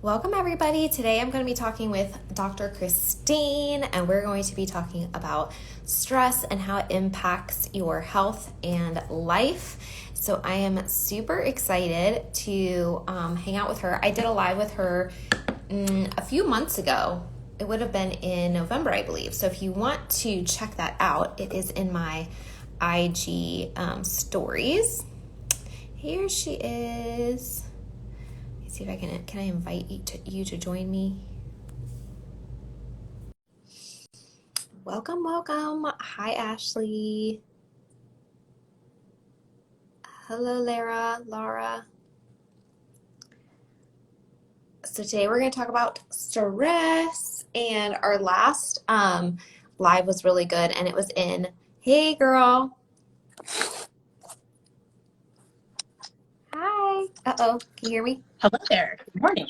Welcome everybody. Today I'm going to be talking with Dr. Christine, and we're going to be talking about stress and how it impacts your health and life. So I am super excited to hang out with her. I did a live with her a few months ago. It would have been in November, I believe. So if you want to check that out, it is in my IG stories. Here she is. See if I can I invite you to join me? Welcome. Hi, Ashley. Hello, Laura. So today we're going to talk about stress, and our last live was really good, and it was in, hey girl. Hi. Uh-oh, can you hear me? Hello there. Good morning.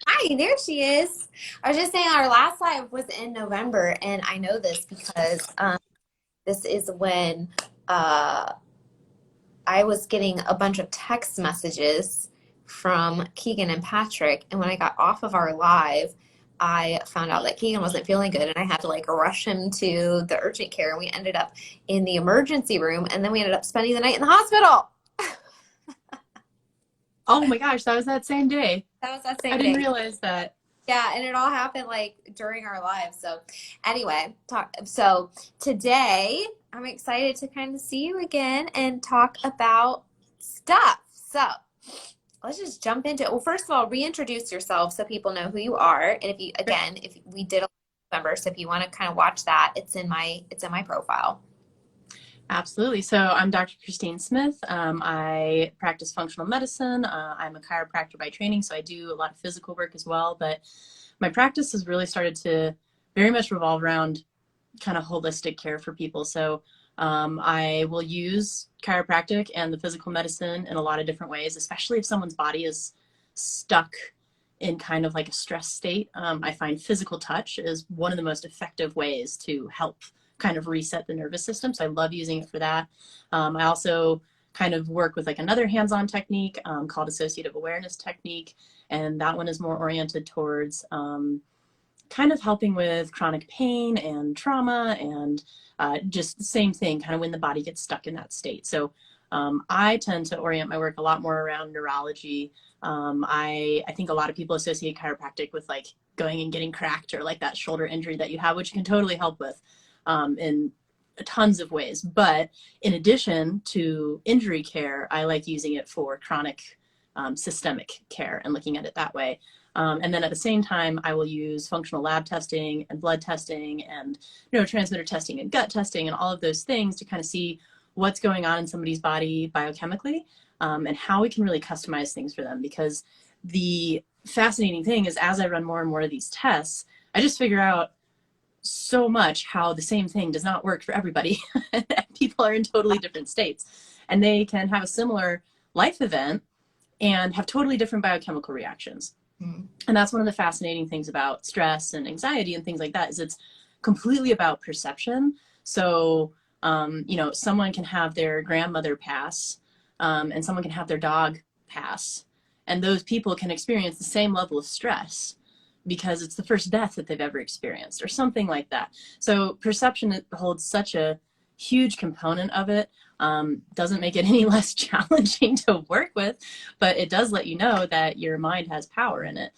Hi, there she is. I was just saying our last live was in November, and I know this because this is when I was getting a bunch of text messages from Keegan and Patrick, and when I got off of our live, I found out that Keegan wasn't feeling good, and I had to rush him to the urgent care, and we ended up in the emergency room, and then we ended up spending the night in the hospital. Oh my gosh, that was that same day. That was that same I day. didn't realize that. Yeah, and it all happened during our live. So anyway, so today I'm excited to kind of see you again and talk about stuff. So let's just jump into it. Well, first of all, reintroduce yourself so people know who you are. And if we did a November, so if you want to kind of watch that, it's in my profile. Absolutely. So I'm Dr. Christine Smith. I practice functional medicine. I'm a chiropractor by training, so I do a lot of physical work as well. But my practice has really started to very much revolve around kind of holistic care for people. So I will use chiropractic and the physical medicine in a lot of different ways, especially if someone's body is stuck in kind of like a stress state. I find physical touch is one of the most effective ways to help kind of reset the nervous system. So I love using it for that. I also kind of work with another hands-on technique called associative awareness technique. And that one is more oriented towards kind of helping with chronic pain and trauma and just the same thing, kind of when the body gets stuck in that state. So I tend to orient my work a lot more around neurology. I think a lot of people associate chiropractic with going and getting cracked or that shoulder injury that you have, which can totally help with in tons of ways. But in addition to injury care, I like using it for chronic systemic care and looking at it that way. And then at the same time, I will use functional lab testing and blood testing and neurotransmitter testing and gut testing and all of those things to kind of see what's going on in somebody's body biochemically and how we can really customize things for them. Because the fascinating thing is, as I run more and more of these tests, I just figure out so much how the same thing does not work for everybody. People are in totally different states, and they can have a similar life event and have totally different biochemical reactions. Mm-hmm. And that's one of the fascinating things about stress and anxiety and things like that, is it's completely about perception. So, someone can have their grandmother pass, and someone can have their dog pass, and those people can experience the same level of stress because it's the first death that they've ever experienced or something like that. So perception holds such a huge component of it. Doesn't make it any less challenging to work with, but it does let you know that your mind has power in it.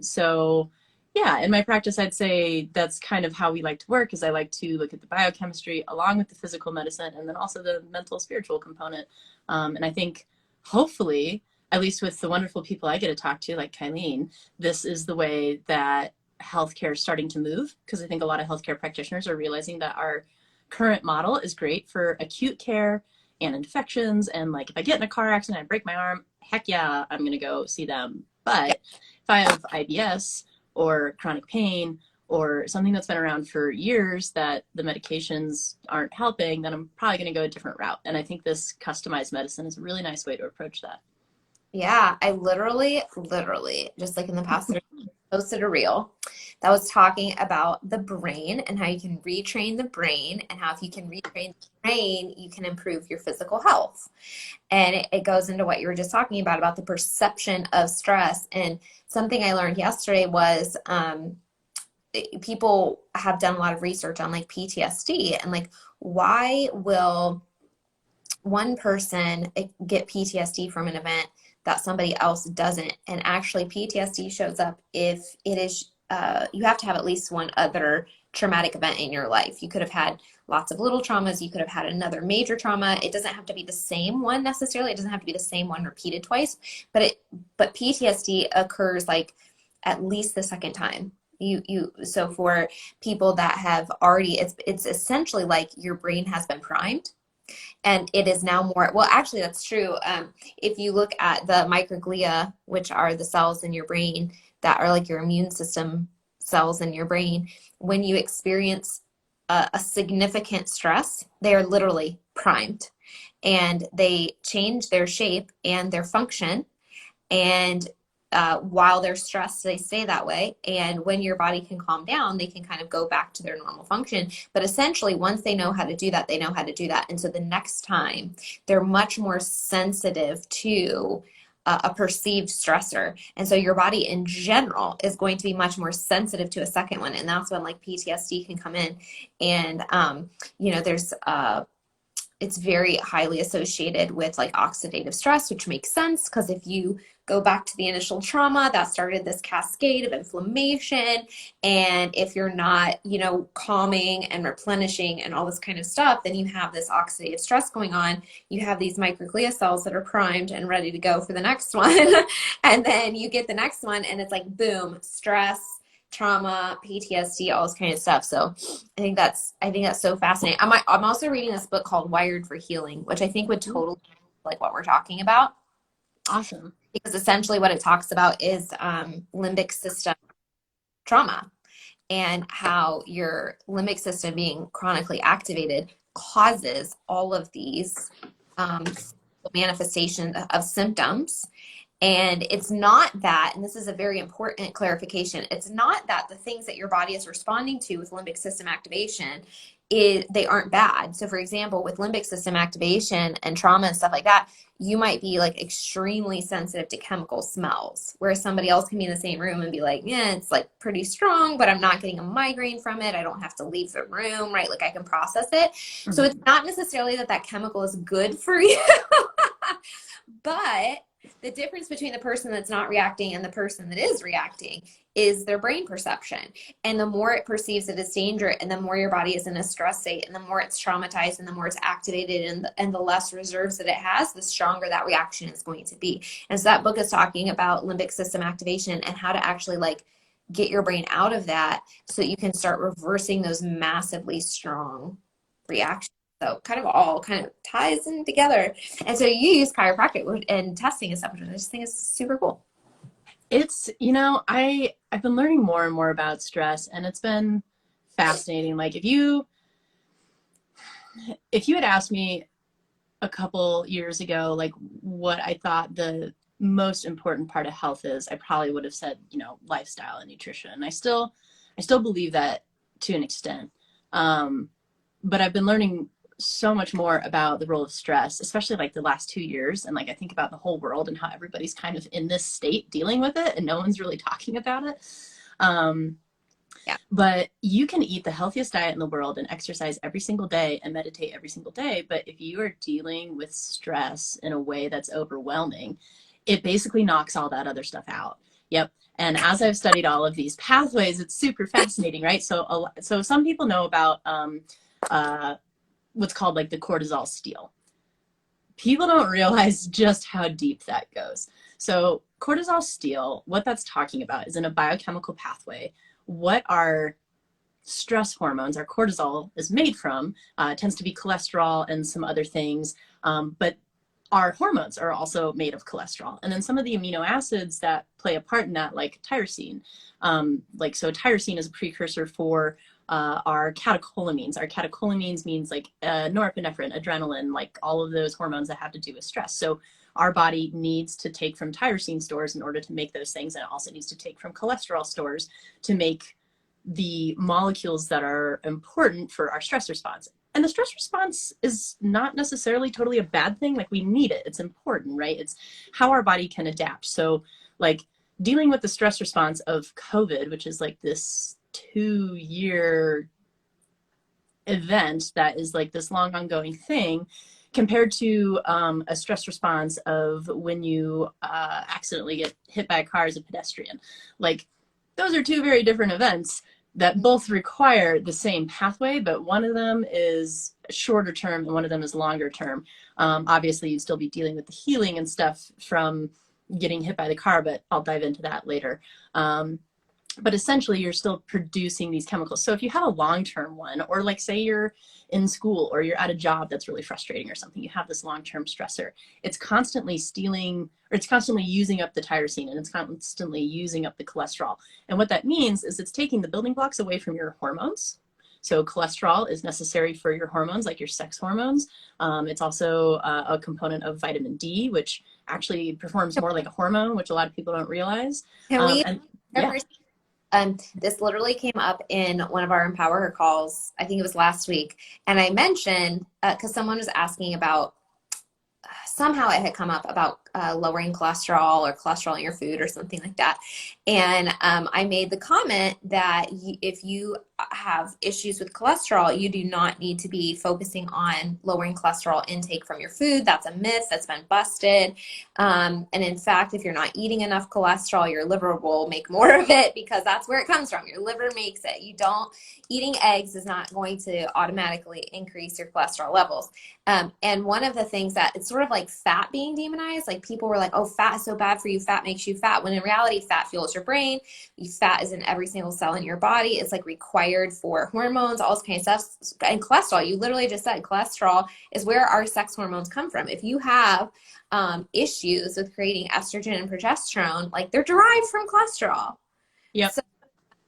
So yeah, in my practice, I'd say that's kind of how we like to work, is I like to look at the biochemistry along with the physical medicine and then also the mental spiritual component. And I think hopefully, at least with the wonderful people I get to talk to, like Kylene, this is the way that healthcare is starting to move, because I think a lot of healthcare practitioners are realizing that our current model is great for acute care and infections. And if I get in a car accident, I break my arm, heck yeah, I'm going to go see them. But if I have IBS or chronic pain or something that's been around for years that the medications aren't helping, then I'm probably going to go a different route. And I think this customized medicine is a really nice way to approach that. Yeah, I literally, just in the past posted a reel that was talking about the brain and how you can retrain the brain, and how if you can retrain the brain, you can improve your physical health. And it goes into what you were just talking about the perception of stress. And something I learned yesterday was people have done a lot of research on like PTSD, and like why will one person get PTSD from an event that somebody else doesn't. And actually, PTSD shows up if it is, you have to have at least one other traumatic event in your life. You could have had lots of little traumas. You could have had another major trauma. It doesn't have to be the same one necessarily. It doesn't have to be the same one repeated twice, but PTSD occurs like at least the second time. So for people that have already, it's essentially like your brain has been primed, and it is now more, well, actually, that's true. If you look at the microglia, which are the cells in your brain that are like your immune system cells in your brain, when you experience a significant stress, they are literally primed, and they change their shape and their function. And while they're stressed, they stay that way. And when your body can calm down, they can kind of go back to their normal function. But essentially, once they know how to do that, they know how to do that. And so the next time, they're much more sensitive to a perceived stressor. And so your body in general is going to be much more sensitive to a second one. And that's when like PTSD can come in. And, there's, it's very highly associated with like oxidative stress, which makes sense because if you go back to the initial trauma that started this cascade of inflammation, and if you're not, calming and replenishing and all this kind of stuff, then you have this oxidative stress going on. You have these microglia cells that are primed and ready to go for the next one. And then you get the next one and it's like, boom, stress, trauma, PTSD, all this kind of stuff. So I think that's so fascinating. I'm also reading this book called Wired for Healing, which I think would totally like what we're talking about. Awesome. Because essentially what it talks about is limbic system trauma, and how your limbic system being chronically activated causes all of these manifestations of symptoms. And it's not that, and this is a very important clarification, it's not that the things that your body is responding to with limbic system activation they aren't bad. So for example, with limbic system activation and trauma and stuff like that, you might be like extremely sensitive to chemical smells, whereas somebody else can be in the same room and be like, yeah, it's like pretty strong, but I'm not getting a migraine from it. I don't have to leave the room, right? Like I can process it. Mm-hmm. So it's not necessarily that chemical is good for you, but the difference between the person that's not reacting and the person that is reacting is their brain perception. And the more it perceives it as danger, and the more your body is in a stress state, and the more it's traumatized, and the more it's activated, and the less reserves that it has, the stronger that reaction is going to be. And so that book is talking about limbic system activation and how to actually like get your brain out of that so that you can start reversing those massively strong reactions. So all ties in together. And so you use chiropractic and testing and stuff, which I just think is super cool. It's, I've been learning more and more about stress, and it's been fascinating. Like if you had asked me a couple years ago, like what I thought the most important part of health is, I probably would have said, lifestyle and nutrition. And I still believe that to an extent. But I've been learning so much more about the role of stress, especially like the last 2 years. And like, I think about the whole world and how everybody's kind of in this state dealing with it and no one's really talking about it. But you can eat the healthiest diet in the world and exercise every single day and meditate every single day. But if you are dealing with stress in a way that's overwhelming, it basically knocks all that other stuff out. Yep. And as I've studied all of these pathways, it's super fascinating, right? So some people know about, what's called like the cortisol steal. People don't realize just how deep that goes. So cortisol steal, what that's talking about is in a biochemical pathway, what our stress hormones, our cortisol is made from, tends to be cholesterol and some other things. But our hormones are also made of cholesterol. And then some of the amino acids that play a part in that, like tyrosine. So tyrosine is a precursor for our catecholamines. Our catecholamines means like norepinephrine, adrenaline, like all of those hormones that have to do with stress. So our body needs to take from tyrosine stores in order to make those things. And it also needs to take from cholesterol stores to make the molecules that are important for our stress response. And the stress response is not necessarily totally a bad thing. Like, we need it. It's important, right? It's how our body can adapt. So like dealing with the stress response of COVID, which is like this 2-year event that is like this long ongoing thing, compared to a stress response of when you accidentally get hit by a car as a pedestrian. Like, those are two very different events that both require the same pathway, but one of them is shorter term and one of them is longer term. Obviously, you'd still be dealing with the healing and stuff from getting hit by the car, but I'll dive into that later. But essentially, you're still producing these chemicals. So if you have a long-term one, or like say you're in school or you're at a job that's really frustrating or something, you have this long-term stressor, it's constantly stealing, or it's constantly using up the tyrosine, and it's constantly using up the cholesterol. And what that means is it's taking the building blocks away from your hormones. So cholesterol is necessary for your hormones, like your sex hormones. It's also a component of vitamin D, which actually performs more like a hormone, which a lot of people don't realize. Can we? Yeah. This literally came up in one of our Empower Her calls. I think it was last week. And I mentioned, because someone was asking about, somehow it had come up about lowering cholesterol or cholesterol in your food or something like that. And I made the comment that if you have issues with cholesterol, you do not need to be focusing on lowering cholesterol intake from your food. That's a myth that's been busted. And in fact, if you're not eating enough cholesterol, your liver will make more of it, because that's where it comes from. Your liver makes it. Eating eggs is not going to automatically increase your cholesterol levels. And one of the things that it's sort of like fat being demonized, like people were like, oh, fat is so bad for you. Fat makes you fat. When in reality, fat fuels your brain. Fat is in every single cell in your body. It's like required for hormones, all this kind of stuff. And cholesterol, you literally just said cholesterol is where our sex hormones come from. If you have issues with creating estrogen and progesterone, like, they're derived from cholesterol. Yep. So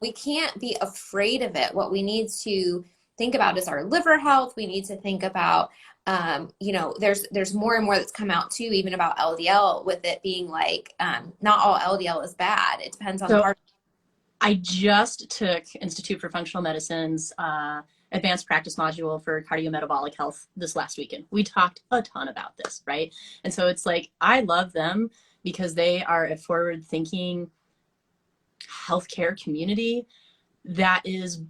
we can't be afraid of it. What we need to think about is our liver health. We need to think about, there's more and more that's come out too, even about LDL, with it being like, not all LDL is bad. It depends on the part. I just took Institute for Functional Medicine's advanced practice module for cardiometabolic health this last weekend. We talked a ton about this, right? And so it's like, I love them because they are a forward-thinking healthcare community that is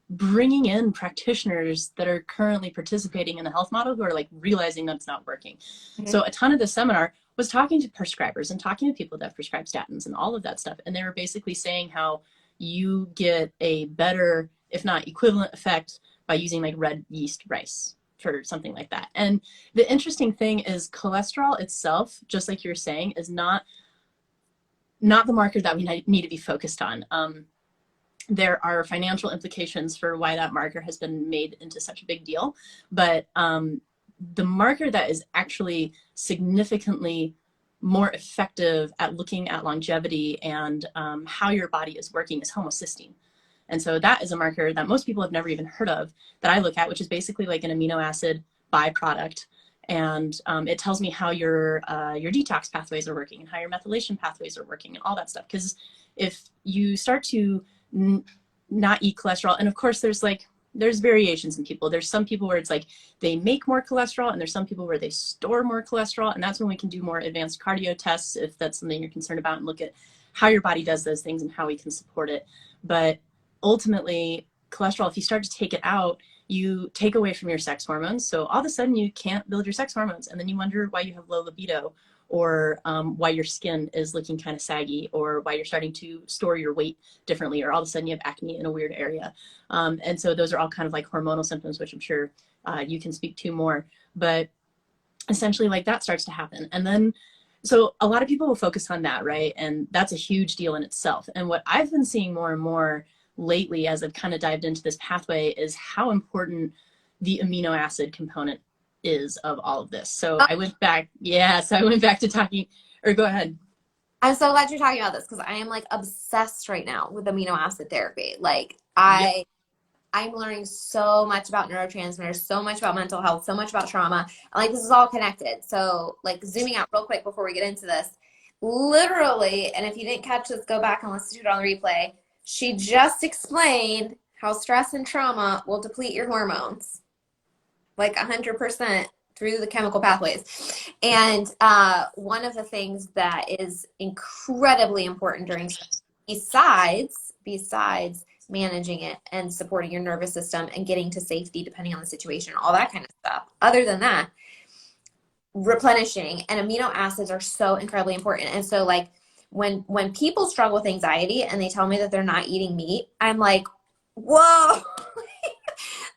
bringing in practitioners that are currently participating in the health model who are like realizing that it's not working. Mm-hmm. So a ton of the seminar was talking to prescribers and talking to people that prescribe statins and all of that stuff. And they were basically saying how you get a better, if not equivalent effect by using like red yeast rice for something like that. And the interesting thing is cholesterol itself, just like you were saying, is not the marker that we need to be focused on. There are financial implications for why that marker has been made into such a big deal. But the marker that is actually significantly more effective at looking at longevity and how your body is working is homocysteine. And so that is a marker that most people have never even heard of, that I look at, which is basically like an amino acid byproduct. And it tells me how your detox pathways are working and how your methylation pathways are working and all that stuff. Because if you start to not eat cholesterol, and of course there's variations in people. There's some people where it's like they make more cholesterol, and there's some people where they store more cholesterol. And that's when we can do more advanced cardio tests if that's something you're concerned about, and look at how your body does those things and how we can support it. But ultimately, cholesterol, if you start to take it out, you take away from your sex hormones. So all of a sudden you can't build your sex hormones, and then you wonder why you have low libido, or why your skin is looking kind of saggy, or why you're starting to store your weight differently, or all of a sudden you have acne in a weird area. And so those are all kind of like hormonal symptoms, which I'm sure you can speak to more. But essentially, like, that starts to happen. And then, so a lot of people will focus on that, right? And that's a huge deal in itself. And what I've been seeing more and more lately, as I've kind of dived into this pathway, is how important the amino acid component is of all of this. So I went back to talking, or go ahead. I'm so glad you're talking about this, because I am like obsessed right now with amino acid therapy. Like, I'm learning so much about neurotransmitters, so much about mental health, so much about trauma. Like this is all connected. So like zooming out real quick before we get into this, literally, and if you didn't catch this, go back and listen to it on the replay. She just explained how stress and trauma will deplete your hormones like 100% through the chemical pathways. And one of the things that is incredibly important during stress, besides managing it and supporting your nervous system and getting to safety depending on the situation, all that kind of stuff. Other than that, replenishing and amino acids are so incredibly important. And so like when people struggle with anxiety and they tell me that they're not eating meat, I'm like, whoa,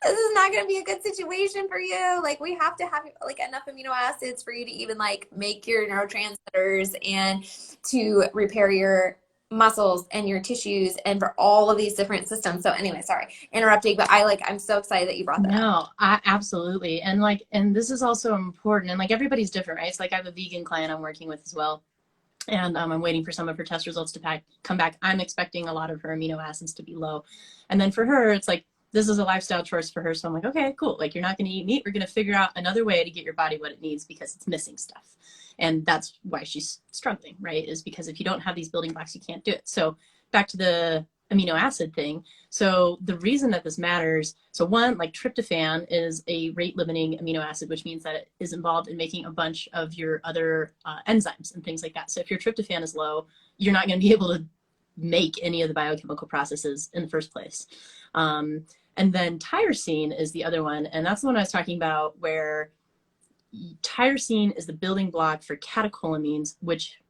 this is not going to be a good situation for you. Like we have to have like enough amino acids for you to even like make your neurotransmitters and to repair your muscles and your tissues and for all of these different systems. So anyway, sorry, interrupting, but I'm so excited that you brought that up. No, absolutely. And this is also important. And like everybody's different, right? It's like I have a vegan client I'm working with as well. And I'm waiting for some of her test results to come back. I'm expecting a lot of her amino acids to be low. And then for her, it's like, this is a lifestyle choice for her. So I'm like, okay, cool. Like you're not going to eat meat. We're going to figure out another way to get your body what it needs because it's missing stuff. And that's why she's struggling, right? Is because if you don't have these building blocks, you can't do it. So back to the amino acid thing. So the reason that this matters, so one, like tryptophan is a rate limiting amino acid, which means that it is involved in making a bunch of your other enzymes and things like that. So if your tryptophan is low, you're not going to be able to make any of the biochemical processes in the first place. And then tyrosine is the other one. And that's the one I was talking about where tyrosine is the building block for catecholamines, which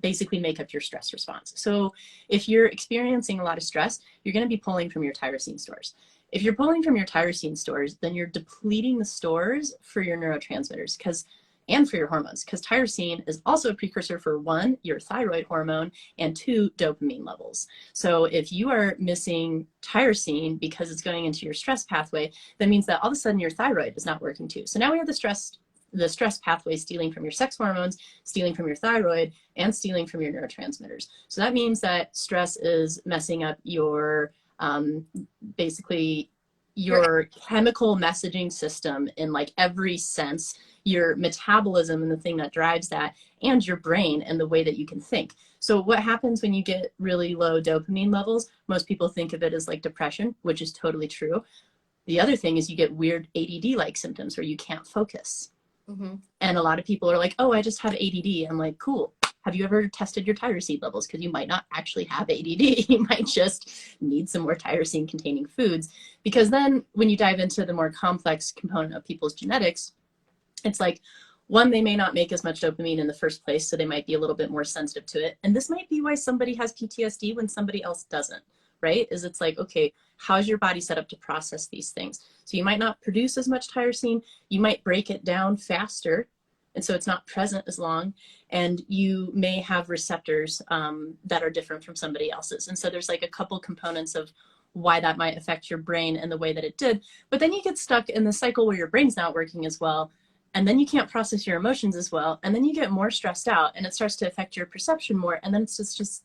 basically make up your stress response. So if you're experiencing a lot of stress, you're going to be pulling from your tyrosine stores. If you're pulling from your tyrosine stores, then you're depleting the stores for your neurotransmitters and for your hormones, because tyrosine is also a precursor for one, your thyroid hormone, and two, dopamine levels. So if you are missing tyrosine because it's going into your stress pathway, that means that all of a sudden your thyroid is not working too. So now we have the stress pathway stealing from your sex hormones, stealing from your thyroid, and stealing from your neurotransmitters. So that means that stress is messing up your, basically your chemical messaging system in like every sense, your metabolism and the thing that drives that, and your brain and the way that you can think. So what happens when you get really low dopamine levels? Most people think of it as like depression, which is totally true. The other thing is you get weird ADD-like symptoms where you can't focus. Mm-hmm. And a lot of people are like, oh, I just have ADD. I'm like, cool. Have you ever tested your tyrosine levels? Because you might not actually have ADD. You might just need some more tyrosine containing foods. Because then when you dive into the more complex component of people's genetics, it's like, one, they may not make as much dopamine in the first place, so they might be a little bit more sensitive to it. And this might be why somebody has PTSD when somebody else doesn't, right? Is it's like, okay, how's your body set up to process these things? So you might not produce as much tyrosine, you might break it down faster, and so it's not present as long, and you may have receptors that are different from somebody else's. And so there's like a couple components of why that might affect your brain and the way that it did. But then you get stuck in the cycle where your brain's not working as well, and then you can't process your emotions as well, and then you get more stressed out, and it starts to affect your perception more, and then it's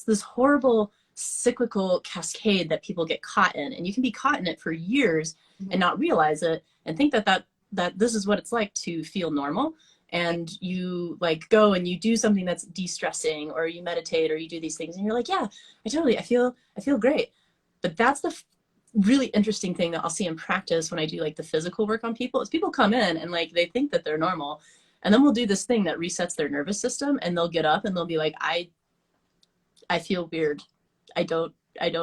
this horrible cyclical cascade that people get caught in, and you can be caught in it for years and not realize it and think that this is what it's like to feel normal, and you like go and you do something that's de-stressing, or you meditate, or you do these things and you're like, yeah, I feel great. But that's the really interesting thing that I'll see in practice when I do like the physical work on people is people come in and like they think that they're normal, and then we'll do this thing that resets their nervous system, and they'll get up and they'll be like, I feel weird. I don't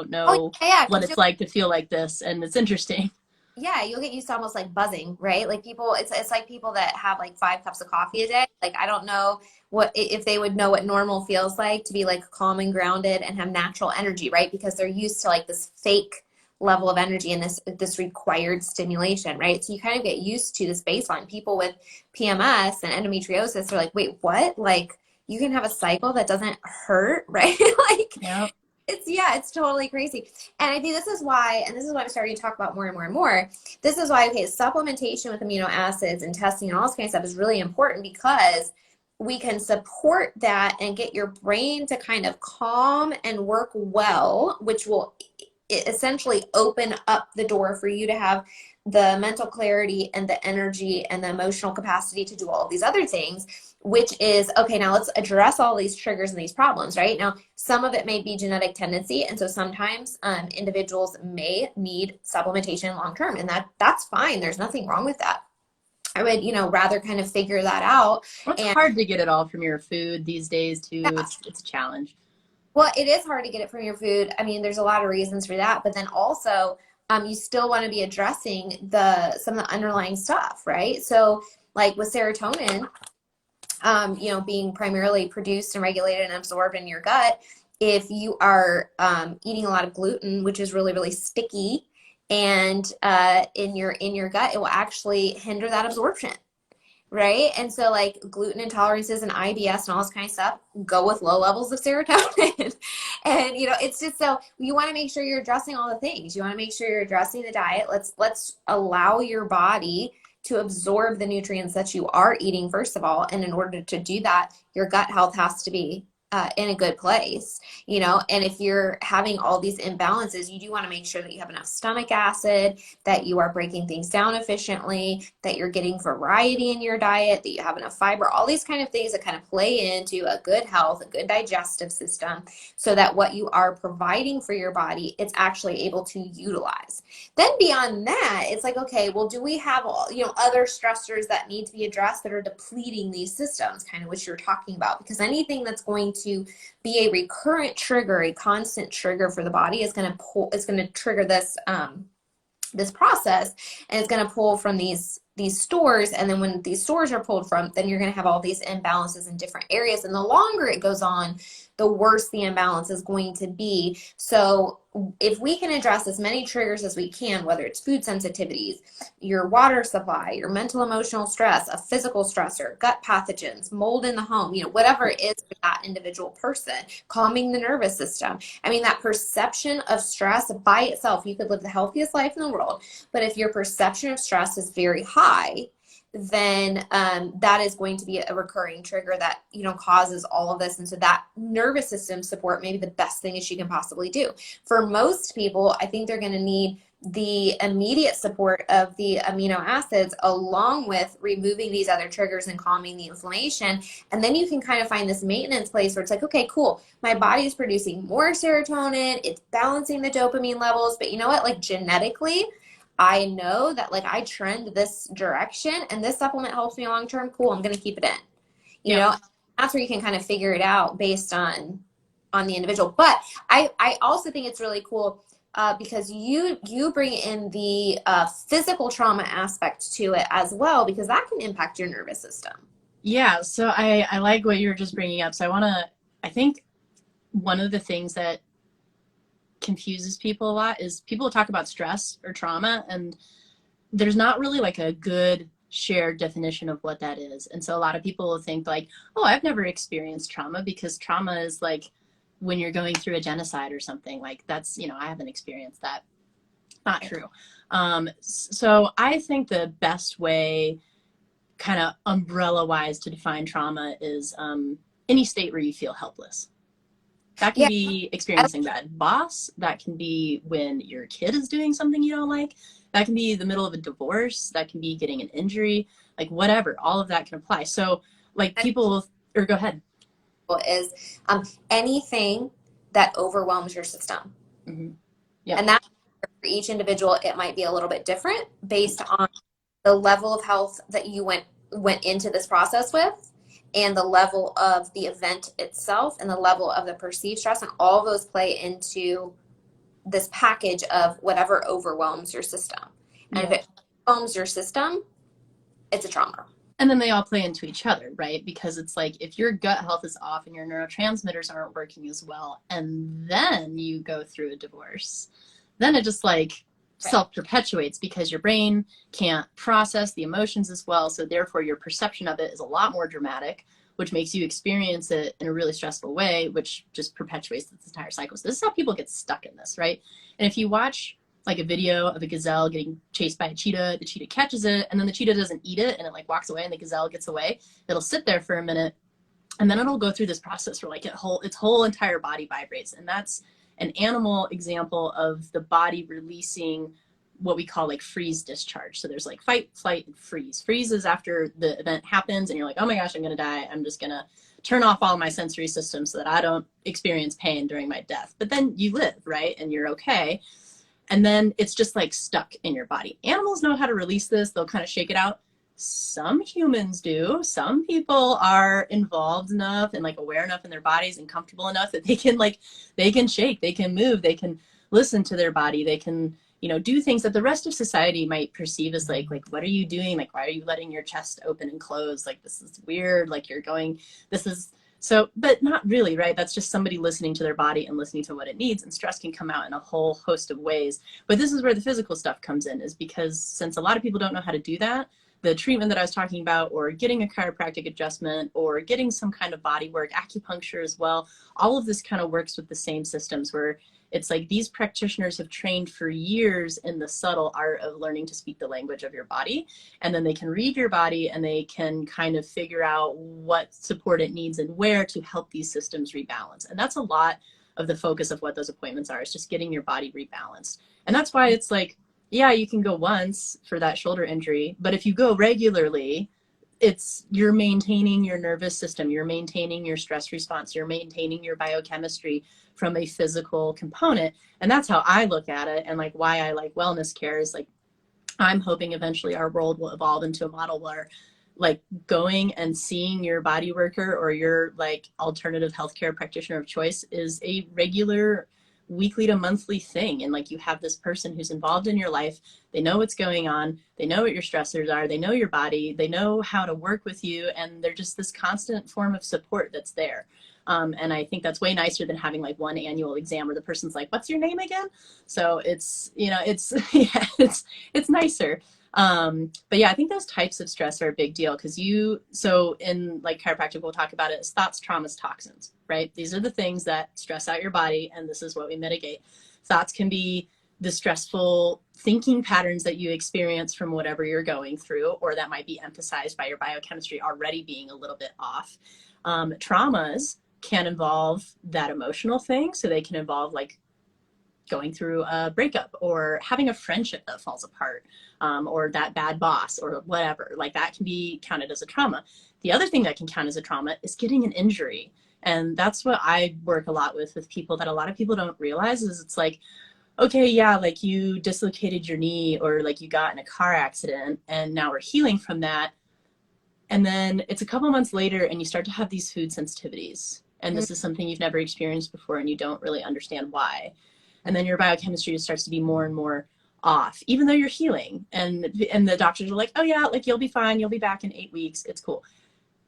know what it's like to feel like this. And it's interesting. Yeah, you'll get used to almost like buzzing, right? Like people, it's like people that have like 5 cups of coffee a day. Like I don't know if they would know what normal feels like to be like calm and grounded and have natural energy, right? Because they're used to like this fake level of energy and this required stimulation, right? So you kind of get used to this baseline. People with PMS and endometriosis are like, wait, what? Like you can have a cycle that doesn't hurt, right? Like yep. It's totally crazy. And I think this is why I'm starting to talk about more and more and more. This is why, okay, supplementation with amino acids and testing and all this kind of stuff is really important, because we can support that and get your brain to kind of calm and work well, which will essentially open up the door for you to have the mental clarity and the energy and the emotional capacity to do all of these other things, which is, okay, now let's address all these triggers and these problems, right? Now, some of it may be genetic tendency. And so sometimes individuals may need supplementation long term, and that's fine. There's nothing wrong with that. I would, rather kind of figure that out. Well, it's And hard to get it all from your food these days too. yeah, It's a challenge. well, it is hard to get it from your food. I mean, there's a lot of reasons for that, but then also, you still want to be addressing some of the underlying stuff, right? So, like with serotonin, being primarily produced and regulated and absorbed in your gut, if you are eating a lot of gluten, which is really, really sticky, and in your gut, it will actually hinder that absorption. Right. And so like gluten intolerances and IBS and all this kind of stuff go with low levels of serotonin. And it's just, so you want to make sure you're addressing all the things. You want to make sure you're addressing the diet. Let's allow your body to absorb the nutrients that you are eating, first of all. And in order to do that, your gut health has to be in a good place, and if you're having all these imbalances, you do want to make sure that you have enough stomach acid, that you are breaking things down efficiently, that you're getting variety in your diet, that you have enough fiber, all these kind of things that kind of play into a good health, a good digestive system, so that what you are providing for your body, it's actually able to utilize. Then beyond that, it's like, okay, well, do we have other stressors that need to be addressed that are depleting these systems, kind of what you're talking about? Because anything that's going to be a recurrent trigger, a constant trigger for the body, is going to trigger this process, and it's going to pull from these stores. And then when these stores are pulled from, then you're going to have all these imbalances in different areas. And the longer it goes on, the worse the imbalance is going to be. So if we can address as many triggers as we can, whether it's food sensitivities, your water supply, your mental emotional stress, a physical stressor, gut pathogens, mold in the home, whatever it is for that individual person, calming the nervous system. I mean, that perception of stress by itself, you could live the healthiest life in the world, but if your perception of stress is very high, then that is going to be a recurring trigger that causes all of this. And so that nervous system support may be the best thing that she can possibly do. For most people, I think they're going to need the immediate support of the amino acids, along with removing these other triggers and calming the inflammation. And then you can kind of find this maintenance place where it's like, okay, cool, my body is producing more serotonin, it's balancing the dopamine levels, but you know what, like genetically, I know that like I trend this direction and this supplement helps me long term. Cool, I'm going to keep it in. You know, that's where you can kind of figure it out based on the individual. But I also think it's really cool because you bring in the physical trauma aspect to it as well, because that can impact your nervous system. Yeah, so I like what you were just bringing up. So I think one of the things that confuses people a lot is people talk about stress or trauma, and there's not really like a good shared definition of what that is. And so a lot of people will think like, oh, I've never experienced trauma, because trauma is like when you're going through a genocide or something. Like that's, I haven't experienced that. Not true. So I think the best way, kind of umbrella wise, to define trauma is any state where you feel helpless. That can be experiencing bad boss. That can be when your kid is doing something you don't like. That can be the middle of a divorce. That can be getting an injury, like whatever. All of that can apply. So like people, or go ahead. Is anything that overwhelms your system. Mm-hmm. Yeah. And that for each individual, it might be a little bit different based on the level of health that you went into this process with, and the level of the event itself, and the level of the perceived stress, and all of those play into this package of whatever overwhelms your system. And if it overwhelms your system, it's a trauma. And then they all play into each other, right? Because it's like if your gut health is off and your neurotransmitters aren't working as well, and then you go through a divorce, then it just like self-perpetuates, because your brain can't process the emotions as well. So therefore your perception of it is a lot more dramatic, which makes you experience it in a really stressful way, which just perpetuates this entire cycle. So this is how people get stuck in this, right? And if you watch like a video of a gazelle getting chased by a cheetah, the cheetah catches it, and then the cheetah doesn't eat it, and it like walks away, and the gazelle gets away. It'll sit there for a minute, and then it'll go through this process where like its whole entire body vibrates. And that's an animal example of the body releasing what we call like freeze discharge. So there's like fight, flight, and freeze. Freeze is after the event happens and you're like, oh my gosh, I'm going to die. I'm just going to turn off all my sensory systems so that I don't experience pain during my death. But then you live, right? And you're okay. And then it's just like stuck in your body. Animals know how to release this. They'll kind of shake it out. Some humans do. Some people are involved enough and like aware enough in their bodies and comfortable enough that they can shake, they can move, they can listen to their body, they can, do things that the rest of society might perceive as like, what are you doing? Like, why are you letting your chest open and close? Like, this is weird. Like this is so, but not really, right? That's just somebody listening to their body and listening to what it needs. And stress can come out in a whole host of ways. But this is where the physical stuff comes in, is because since a lot of people don't know how to do that, the treatment that I was talking about, or getting a chiropractic adjustment, or getting some kind of body work, acupuncture as well, all of this kind of works with the same systems, where it's like these practitioners have trained for years in the subtle art of learning to speak the language of your body. And then they can read your body and they can kind of figure out what support it needs and where to help these systems rebalance. And that's a lot of the focus of what those appointments are, is just getting your body rebalanced. And that's why it's like, yeah, you can go once for that shoulder injury, but if you go regularly, you're maintaining your nervous system, you're maintaining your stress response, you're maintaining your biochemistry from a physical component. And that's how I look at it. And like why I like wellness care is like, I'm hoping eventually our world will evolve into a model where like going and seeing your body worker or your like alternative healthcare practitioner of choice is a regular weekly to monthly thing. And like you have this person who's involved in your life, they know what's going on, they know what your stressors are, they know your body, they know how to work with you, and they're just this constant form of support that's there. And I think that's way nicer than having like one annual exam where the person's like, what's your name again? So it's yeah, it's nicer. But yeah, I think those types of stress are a big deal, because so in like chiropractic, we'll talk about it as thoughts, traumas, toxins, right? These are the things that stress out your body, and this is what we mitigate. Thoughts can be the stressful thinking patterns that you experience from whatever you're going through, or that might be emphasized by your biochemistry already being a little bit off. Traumas can involve that emotional thing. So they can involve like going through a breakup, or having a friendship that falls apart, or that bad boss, or whatever. Like that can be counted as a trauma. The other thing that can count as a trauma is getting an injury. And that's what I work a lot with people that a lot of people don't realize, is it's like, okay, yeah, like you dislocated your knee, or like you got in a car accident and now we're healing from that. And then it's a couple months later and you start to have these food sensitivities. And this is something you've never experienced before and you don't really understand why. And then your biochemistry just starts to be more and more off, even though you're healing. And the doctors are like, oh yeah, like you'll be fine. You'll be back in 8 weeks. It's cool.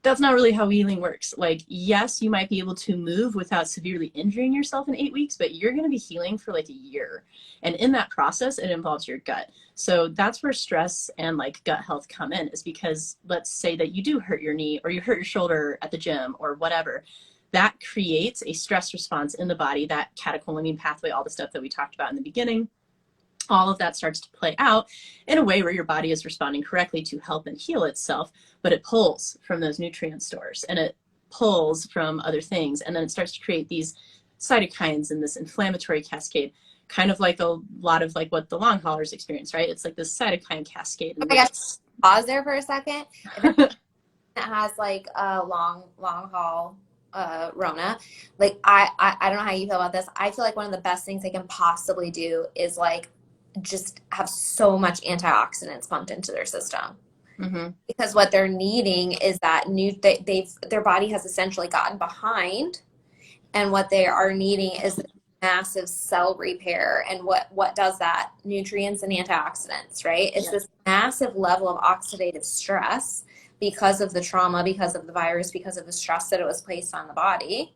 That's not really how healing works. Like, yes, you might be able to move without severely injuring yourself in 8 weeks, but you're going to be healing for like a year. And in that process, it involves your gut. So that's where stress and like gut health come in, is because let's say that you do hurt your knee, or you hurt your shoulder at the gym, or whatever. That creates a stress response in the body, that catecholamine pathway, all the stuff that we talked about in the beginning. All of that starts to play out in a way where your body is responding correctly to help and heal itself, but it pulls from those nutrient stores and it pulls from other things. And then it starts to create these cytokines and this inflammatory cascade, kind of like a lot of like what the long haulers experience, right? It's like this cytokine cascade. Oh my gosh, pause there for a second. If it has like a long haul Rona, like I don't know how you feel about this. I feel like one of the best things they can possibly do is like just have so much antioxidants pumped into their system. Mm-hmm. Because what they're needing is that their body has essentially gotten behind, and what they are needing is massive cell repair. And what does that? Nutrients and antioxidants, right? It's this massive level of oxidative stress because of the trauma, because of the virus, because of the stress that it was placed on the body.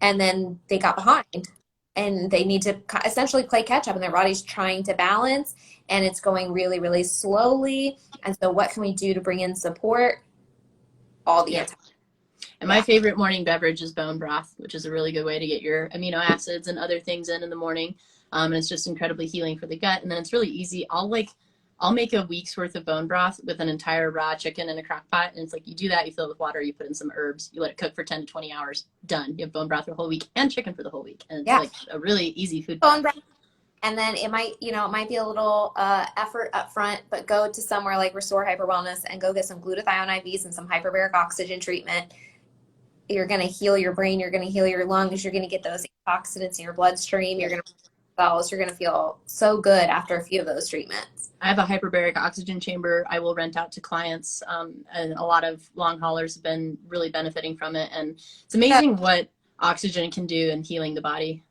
And then they got behind, and they need to essentially play catch up, and their body's trying to balance, and it's going really, really slowly. And so what can we do to bring in support? All the And my favorite morning beverage is bone broth, which is a really good way to get your amino acids and other things in the morning. And it's just incredibly healing for the gut. And then it's really easy. I'll like I'll make a week's worth of bone broth with an entire raw chicken in a crock pot. And it's like, you do that, you fill it with water, you put in some herbs, you let it cook for 10 to 20 hours, done. You have bone broth for the whole week and chicken for the whole week. And it's Yeah. like a really easy food Bone prep. broth. And then it might, it might be a little effort up front, but go to somewhere like Restore Hyper Wellness and go get some glutathione IVs and some hyperbaric oxygen treatment. You're going to heal your brain. You're going to heal your lungs. You're going to get those antioxidants in your bloodstream. You're going to cells. You're going to feel so good after a few of those treatments. I have a hyperbaric oxygen chamber I will rent out to clients, and a lot of long haulers have been really benefiting from it. And it's amazing what oxygen can do in healing the body.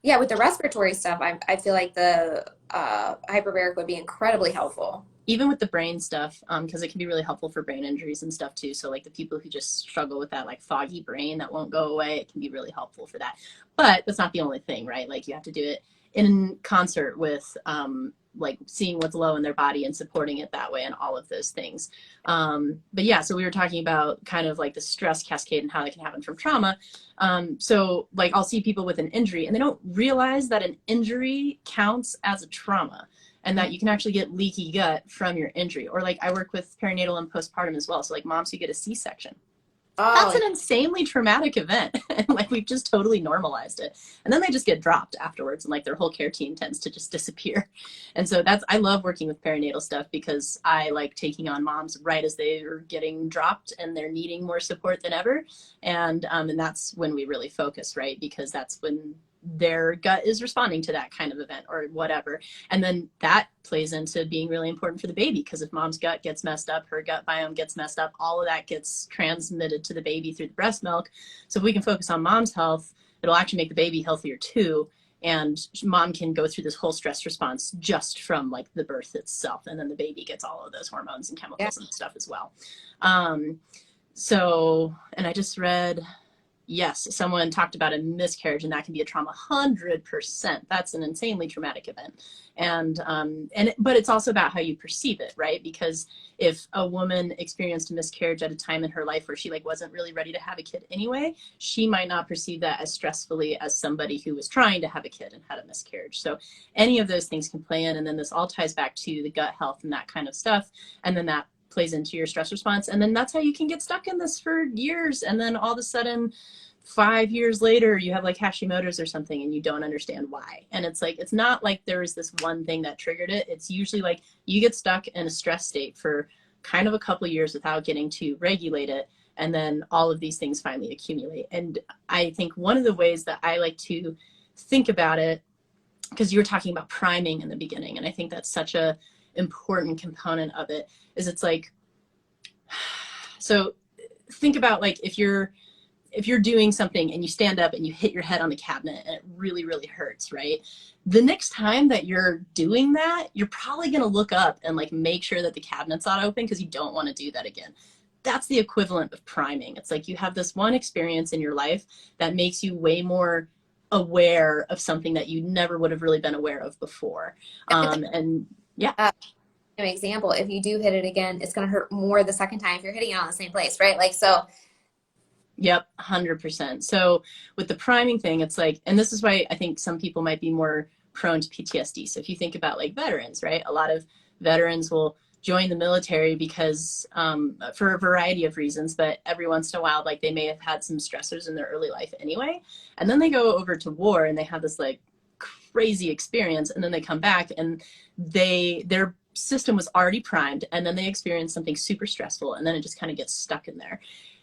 Yeah, with the respiratory stuff, I feel like the hyperbaric would be incredibly helpful. Even with the brain stuff, because it can be really helpful for brain injuries and stuff too. So like the people who just struggle with that like foggy brain that won't go away, it can be really helpful for that. But that's not the only thing, right? Like you have to do it in concert with like seeing what's low in their body and supporting it that way and all of those things. But yeah, so we were talking about kind of like the stress cascade and how that can happen from trauma. So like I'll see people with an injury and they don't realize that an injury counts as a trauma and that you can actually get leaky gut from your injury. Or like I work with perinatal and postpartum as well. So like moms who get a C-section. That's an insanely traumatic event. And like we've just totally normalized it. And then they just get dropped afterwards and like their whole care team tends to just disappear. And so I love working with perinatal stuff because I like taking on moms right as they are getting dropped and they're needing more support than ever. And that's when we really focus, right? Because that's when their gut is responding to that kind of event or whatever. And then that plays into being really important for the baby because if mom's gut gets messed up, her gut biome gets messed up, all of that gets transmitted to the baby through the breast milk. So if we can focus on mom's health, it'll actually make the baby healthier too. And mom can go through this whole stress response just from like the birth itself. And then the baby gets all of those hormones and chemicals and stuff as well. And I just read, yes, someone talked about a miscarriage and that can be a trauma. 100%. That's an insanely traumatic event. But it's also about how you perceive it, right? Because if a woman experienced a miscarriage at a time in her life where she like wasn't really ready to have a kid anyway, she might not perceive that as stressfully as somebody who was trying to have a kid and had a miscarriage. So any of those things can play in. And then this all ties back to the gut health and that kind of stuff. And then that plays into your stress response. And then that's how you can get stuck in this for years. And then all of a sudden, 5 years later, you have like Hashimoto's or something and you don't understand why. And it's like, it's not like there was this one thing that triggered it. It's usually like you get stuck in a stress state for kind of a couple of years without getting to regulate it. And then all of these things finally accumulate. And I think one of the ways that I like to think about it, because you were talking about priming in the beginning, and I think that's such a important component of it, is it's like, so think about like if you're doing something and you stand up and you hit your head on the cabinet and it really, really hurts, right? The next time that you're doing that, you're probably going to look up and like make sure that the cabinet's not open because you don't want to do that again. That's the equivalent of priming. It's like you have this one experience in your life that makes you way more aware of something that you never would have really been aware of before. And yeah. An example, if you do hit it again, it's going to hurt more the second time if you're hitting it on the same place, right? Like, so. Yep, 100%. So with the priming thing, it's like, and this is why I think some people might be more prone to PTSD. So if you think about like veterans, right? A lot of veterans will join the military because for a variety of reasons, but every once in a while, like they may have had some stressors in their early life anyway. And then they go over to war and they have this like crazy experience. And then they come back and their system was already primed. And then they experience something super stressful. And then it just kind of gets stuck in there.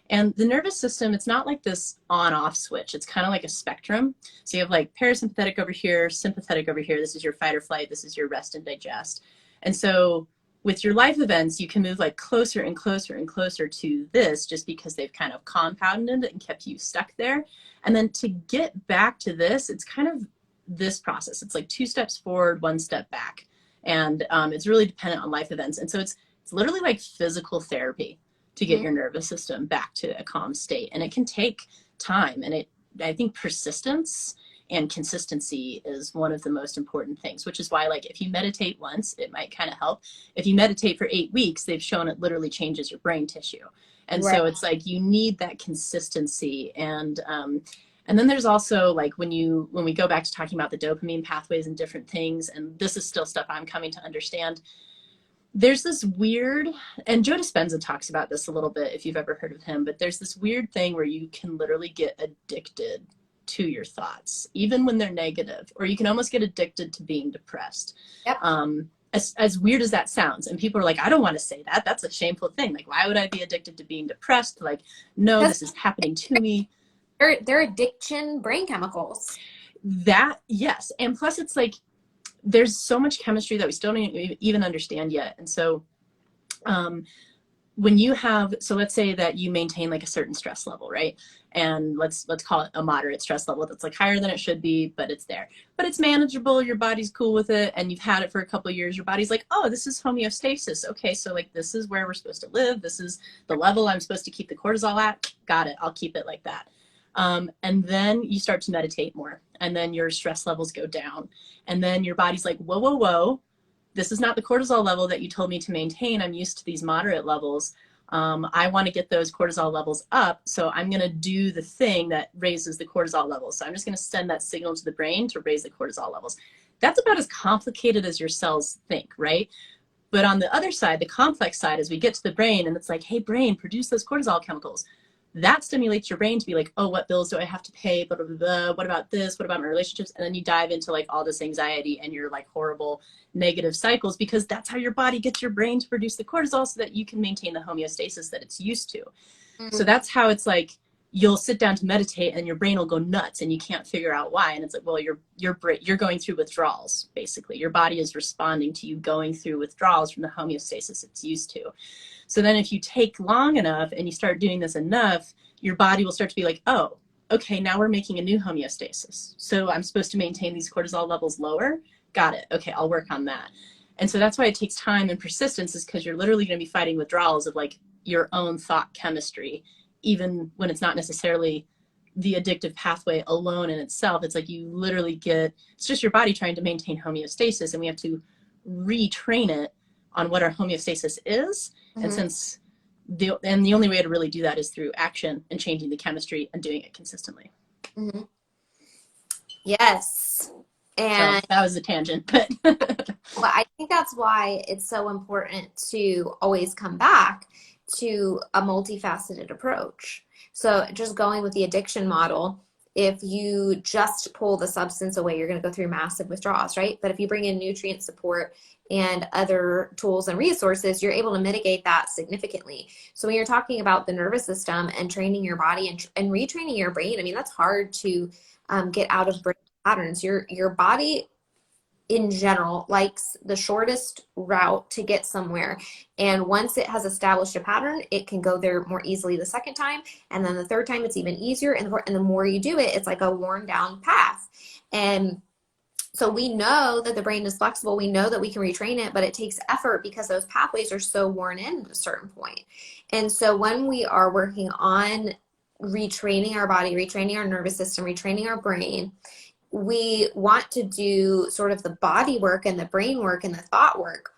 And the nervous system, it's not like this on-off switch. It's kind of like a spectrum. So you have like parasympathetic over here, sympathetic over here. This is your fight or flight. This is your rest and digest. And so with your life events, you can move like closer and closer and closer to this just because they've kind of compounded it and kept you stuck there. And then to get back to this, it's kind of this process. It's like 2 steps forward, 1 step back. And it's really dependent on life events. And so it's literally like physical therapy to get your nervous system back to a calm state. And it can take time. And I think persistence and consistency is one of the most important things, which is why like if you meditate once, it might kind of help. If you meditate for 8 weeks, they've shown it literally changes your brain tissue. And so it's like you need that consistency. And then there's also like when we go back to talking about the dopamine pathways and different things, and this is still stuff I'm coming to understand. there's this weird, and Joe Dispenza talks about this a little bit if you've ever heard of him, but there's this weird thing where you can literally get addicted to your thoughts, even when they're negative, or you can almost get addicted to being depressed. Yep. As weird as that sounds, and people are like, I don't want to say that. That's a shameful thing. Like, why would I be addicted to being depressed? Like, no, this is happening to me. They're addiction brain chemicals. That, yes. And plus it's like, there's so much chemistry that we still don't even understand yet. And so when you have, so let's say that you maintain like a certain stress level, right? And let's call it a moderate stress level that's like higher than it should be, but it's there. But it's manageable, your body's cool with it, and you've had it for a couple of years. Your body's like, oh, this is homeostasis. Okay, so like this is where we're supposed to live. This is the level I'm supposed to keep the cortisol at. Got it, I'll keep it like that. And then you start to meditate more, and then your stress levels go down. And then your body's like, whoa, whoa, whoa. This is not the cortisol level that you told me to maintain. I'm used to these moderate levels. I want to get those cortisol levels up. So I'm going to do the thing that raises the cortisol levels. So I'm just going to send that signal to the brain to raise the cortisol levels. That's about as complicated as your cells think, right? But on the other side, the complex side, as we get to the brain and it's like, hey, brain, produce those cortisol chemicals. That stimulates your brain to be like, oh, what bills do I have to pay? Blah, blah, blah, blah. What about this? What about my relationships? And then you dive into like all this anxiety and your like horrible negative cycles, because that's how your body gets your brain to produce the cortisol so that you can maintain the homeostasis that it's used to. Mm-hmm. So that's how it's like, you'll sit down to meditate and your brain will go nuts and you can't figure out why. And it's like, well, you're going through withdrawals, basically. Your body is responding to you going through withdrawals from the homeostasis it's used to. So then if you take long enough and you start doing this enough, your body will start to be like, oh, okay, now we're making a new homeostasis. So I'm supposed to maintain these cortisol levels lower. Got it. Okay, I'll work on that. And so that's why it takes time and persistence, is because you're literally going to be fighting withdrawals of like your own thought chemistry, even when it's not necessarily the addictive pathway alone in itself. It's like you literally it's just your body trying to maintain homeostasis, and we have to retrain it on what our homeostasis is. Mm-hmm. And since the only way to really do that is through action and changing the chemistry and doing it consistently. Mm-hmm. Yes. And so that was a tangent, but well, I think that's why it's so important to always come back to a multifaceted approach. So just going with the addiction model, if you just pull the substance away, you're going to go through massive withdrawals, right? But if you bring in nutrient support and other tools and resources, you're able to mitigate that significantly. So when you're talking about the nervous system and training your body and retraining your brain, I mean, that's hard to get out of brain patterns. Your body in general likes the shortest route to get somewhere. And once it has established a pattern, it can go there more easily the second time. And then the third time, it's even easier. And the more you do it, it's like a worn down path. And so we know that the brain is flexible. We know that we can retrain it, but it takes effort because those pathways are so worn in at a certain point. And so when we are working on retraining our body, retraining our nervous system, retraining our brain, we want to do sort of the body work and the brain work and the thought work,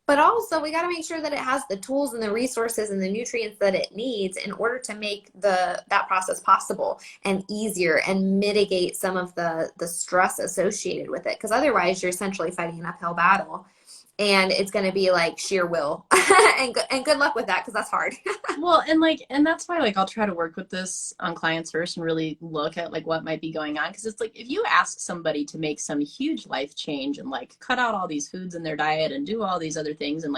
but also we got to make sure that it has the tools and the resources and the nutrients that it needs in order to make that process possible and easier and mitigate some of the stress associated with it. Because otherwise you're essentially fighting an uphill battle, and it's going to be like sheer will and good luck with that, because that's hard. Well, and that's why I'll try to work with this on clients first and really look at what might be going on. Because it's like, if you ask somebody to make some huge life change and cut out all these foods in their diet and do all these other things, and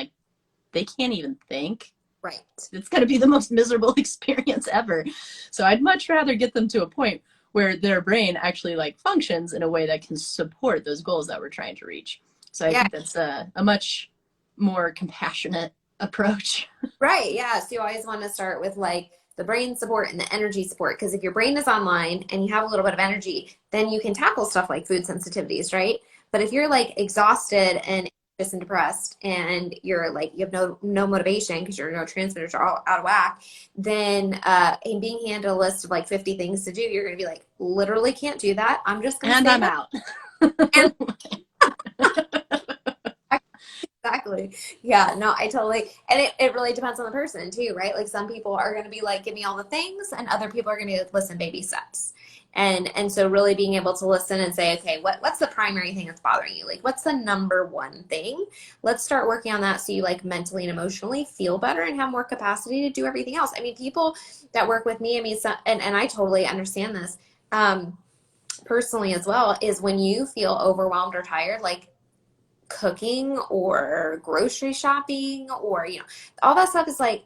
they can't even think, right, it's going to be the most miserable experience ever. So I'd much rather get them to a point where their brain actually functions in a way that can support those goals that we're trying to reach. So I think that's a much more compassionate approach. Right. Yeah. So you always want to start with the brain support and the energy support, because if your brain is online and you have a little bit of energy, then you can tackle stuff like food sensitivities, right? But if you're exhausted and anxious and depressed, and you're you have no motivation because your neurotransmitters are all out of whack, then in being handed a list of 50 things to do, you're going to be literally can't do that. I'm just going to I'm out. And exactly. Yeah, no, I totally, and it really depends on the person too, right? Some people are going to be give me all the things, and other people are going to be listen, baby steps. And so really being able to listen and say, okay, what's the primary thing that's bothering you? Like, what's the number one thing? Let's start working on that so you like mentally and emotionally feel better and have more capacity to do everything else. I mean, people that work with me, I mean, and I totally understand this personally as well, is when you feel overwhelmed or tired, like cooking or grocery shopping or, all that stuff is like,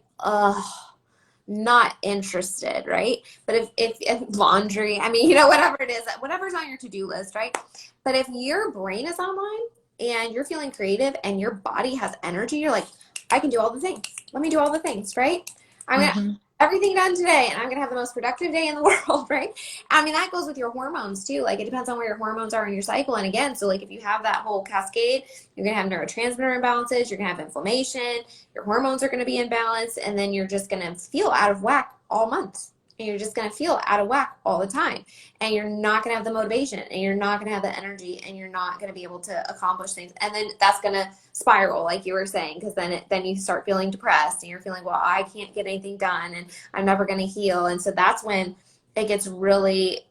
not interested, right? But if laundry, I mean, whatever it is, whatever's on your to-do list, right? But if your brain is online and you're feeling creative and your body has energy, you're like, I can do all the things. Let me do all the things, right? I'm gonna everything done today and I'm gonna have the most productive day in the world, right? I mean, that goes with your hormones too. Like it depends on where your hormones are in your cycle. And again, so like if you have that whole cascade, you're gonna have neurotransmitter imbalances, you're gonna have inflammation, your hormones are gonna be imbalanced, and then you're just gonna feel out of whack all month. And you're just gonna feel out of whack all the time. And you're not gonna have the motivation and you're not gonna have the energy and you're not gonna be able to accomplish things. And then that's gonna spiral, like you were saying, because then you start feeling depressed and you're feeling, well, I can't get anything done and I'm never gonna heal. And so that's when it gets really,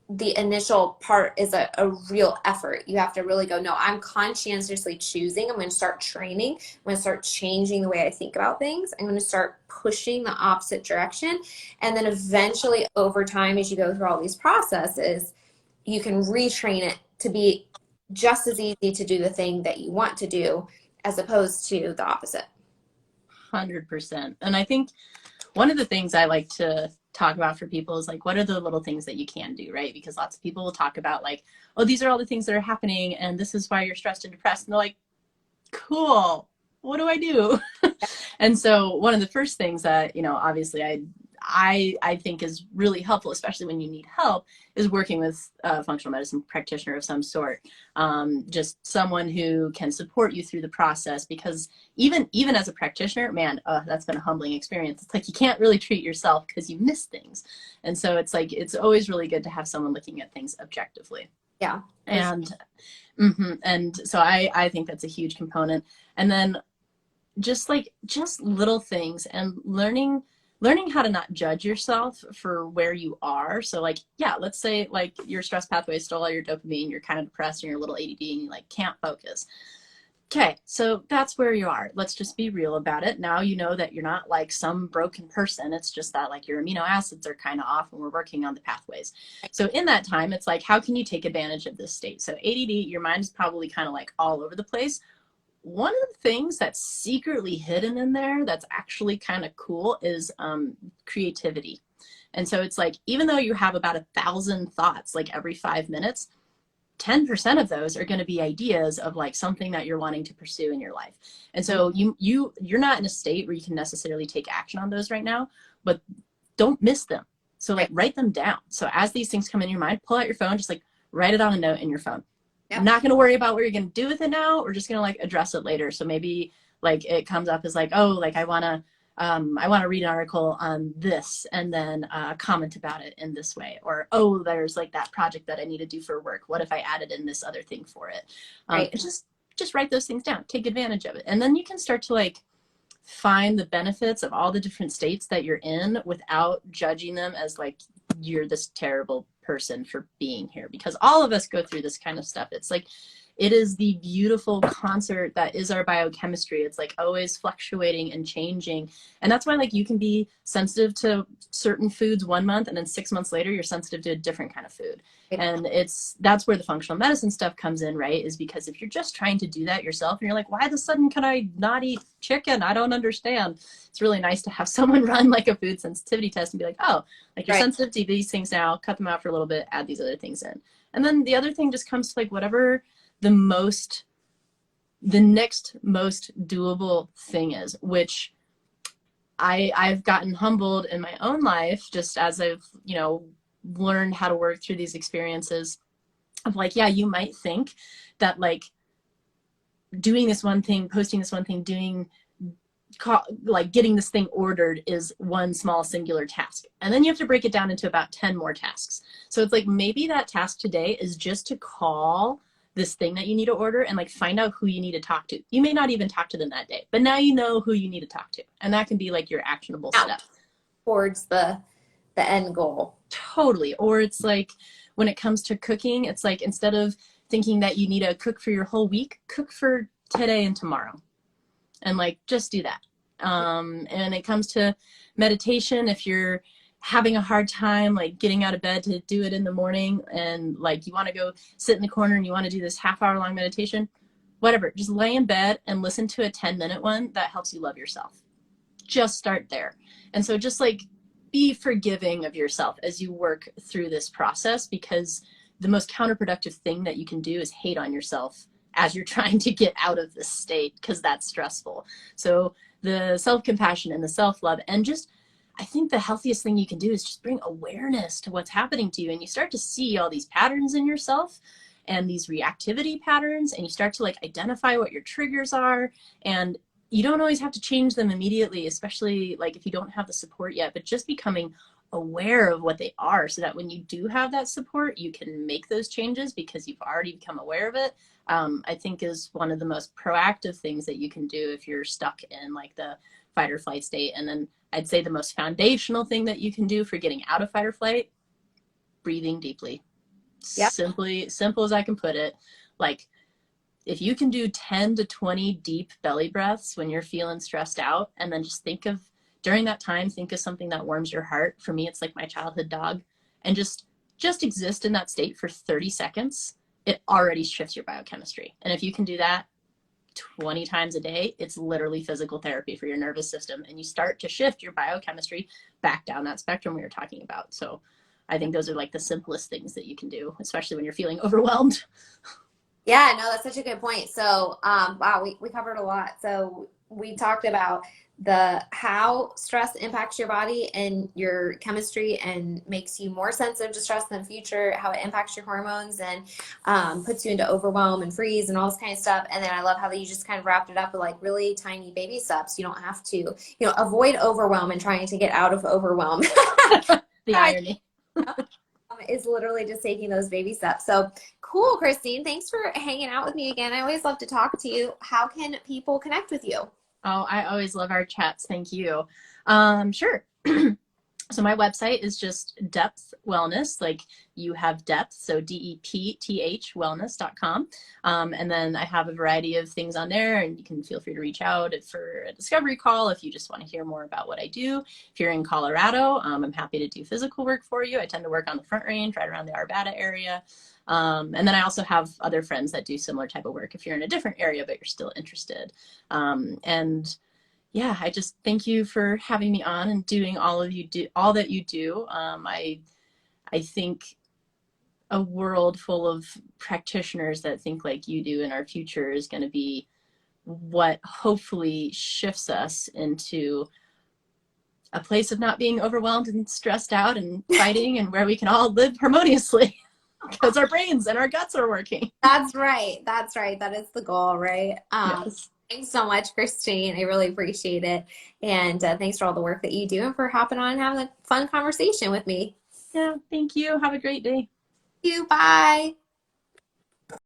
the initial part is a real effort. You have to really go, no, I'm conscientiously choosing. I'm going to start training. I'm going to start changing the way I think about things. I'm going to start pushing the opposite direction. And then eventually over time, as you go through all these processes, you can retrain it to be just as easy to do the thing that you want to do as opposed to the opposite. 100%. And I think one of the things I like to talk about for people is like, what are the little things that you can do, right? Because lots of people will talk about like, oh, these are all the things that are happening and this is why you're stressed and depressed. And they're like, cool, what do I do? And so one of the first things that, obviously I think is really helpful, especially when you need help, is working with a functional medicine practitioner of some sort. Just someone who can support you through the process, because even as a practitioner, man, that's been a humbling experience. It's like you can't really treat yourself because you miss things. And so it's like, it's always really good to have someone looking at things objectively. Yeah. And, and so I think that's a huge component. And then just little things and learning how to not judge yourself for where you are. So like, yeah, let's say like your stress pathway stole all your dopamine, you're kind of depressed and you're a little ADD and you like can't focus. Okay, so that's where you are. Let's just be real about it. Now you know that you're not like some broken person. It's just that like your amino acids are kind of off and we're working on the pathways. So in that time, it's like, how can you take advantage of this state? So ADD, your mind is probably kind of like all over the place. One of the things that's secretly hidden in there that's actually kind of cool is creativity. And so it's like, even though you have about 1,000 thoughts like every 5 minutes, 10% of those are going to be ideas of like something that you're wanting to pursue in your life. And so you're not in a state where you can necessarily take action on those right now, but don't miss them. So like write them down. So as these things come in your mind, pull out your phone, just like write it on a note in your phone. Yep. I'm not going to worry about what you're going to do with it now. We're just going to like address it later. So maybe like it comes up as like, oh, like I want to read an article on this and then comment about it in this way. Or, oh, there's like that project that I need to do for work. What if I added in this other thing for it? Right. Just write those things down, take advantage of it. And then you can start to like find the benefits of all the different states that you're in without judging them as like, you're this terrible person for being here, because all of us go through this kind of stuff. It's like, it is the beautiful concert that is our biochemistry. It's like always fluctuating and changing. And that's why like you can be sensitive to certain foods 1 month and then 6 months later you're sensitive to a different kind of food. And that's where the functional medicine stuff comes in, right? Is because if you're just trying to do that yourself and you're like, why the sudden can I not eat chicken? I don't understand. It's really nice to have someone run like a food sensitivity test and be like, oh, like you're sensitive to these things now, cut them out for a little bit, add these other things in. And then the other thing just comes to like whatever the next most doable thing is, which I've gotten humbled in my own life just as I've, learned how to work through these experiences of like, yeah, you might think that like doing this one thing, posting this one thing, like getting this thing ordered is one small singular task. And then you have to break it down into about 10 more tasks. So it's like, maybe that task today is just to call this thing that you need to order and like find out who you need to talk to. You may not even talk to them that day, but now you know who you need to talk to. And that can be like your actionable step. Towards the the end goal. Totally. Or it's like when it comes to cooking, it's like instead of thinking that you need to cook for your whole week, cook for today and tomorrow. And like just do that. And it comes to meditation, if you're having a hard time like getting out of bed to do it in the morning and like you want to go sit in the corner and you want to do this half-hour long meditation, whatever, just lay in bed and listen to a 10-minute one that helps you love yourself. Just start there. And so just like be forgiving of yourself as you work through this process, because the most counterproductive thing that you can do is hate on yourself as you're trying to get out of this state, because that's stressful. So the self-compassion and the self-love, and just, I think the healthiest thing you can do is just bring awareness to what's happening to you. And you start to see all these patterns in yourself and these reactivity patterns, and you start to like identify what your triggers are. And you don't always have to change them immediately, especially like if you don't have the support yet, but just becoming aware of what they are so that when you do have that support, you can make those changes because you've already become aware of it. I think is one of the most proactive things that you can do if you're stuck in like the fight or flight state. And then I'd say the most foundational thing that you can do for getting out of fight or flight, breathing deeply. Yep. Simple as I can put it. Like if you can do 10 to 20 deep belly breaths when you're feeling stressed out, and then just think of, during that time, think of something that warms your heart. For me, it's like my childhood dog, and just exist in that state for 30 seconds. It already shifts your biochemistry. And if you can do that 20 times a day, it's literally physical therapy for your nervous system. And you start to shift your biochemistry back down that spectrum we were talking about. So I think those are like the simplest things that you can do, especially when you're feeling overwhelmed. Yeah, no, that's such a good point. So, wow, we covered a lot. So we talked about the how stress impacts your body and your chemistry and makes you more sensitive to stress in the future, how it impacts your hormones and puts you into overwhelm and freeze and all this kind of stuff. And then I love how you just kind of wrapped it up with like really tiny baby steps. You don't have to, avoid overwhelm and trying to get out of overwhelm. The irony. Is literally just taking those baby steps. So cool, Christine. Thanks for hanging out with me again. I always love to talk to you. How can people connect with you? Oh, I always love our chats. Thank you. Sure. So my website is just Depth Wellness, like you have depth, so DEPTH wellness.com. And then I have a variety of things on there, and you can feel free to reach out for a discovery call if you just want to hear more about what I do. If you're in Colorado, I'm happy to do physical work for you. I tend to work on the Front Range, right around the Arvada area. And then I also have other friends that do similar type of work if you're in a different area, but you're still interested. And yeah, I just thank you for having me on and doing all that you do. I think a world full of practitioners that think like you do in our future is going to be what hopefully shifts us into a place of not being overwhelmed and stressed out and fighting, and where we can all live harmoniously because our brains and our guts are working. That's right. That's right. That is the goal, right? Yes. Thanks so much, Christine. I really appreciate it. And thanks for all the work that you do and for hopping on and having a fun conversation with me. Yeah, thank you. Have a great day. Thank you. Bye.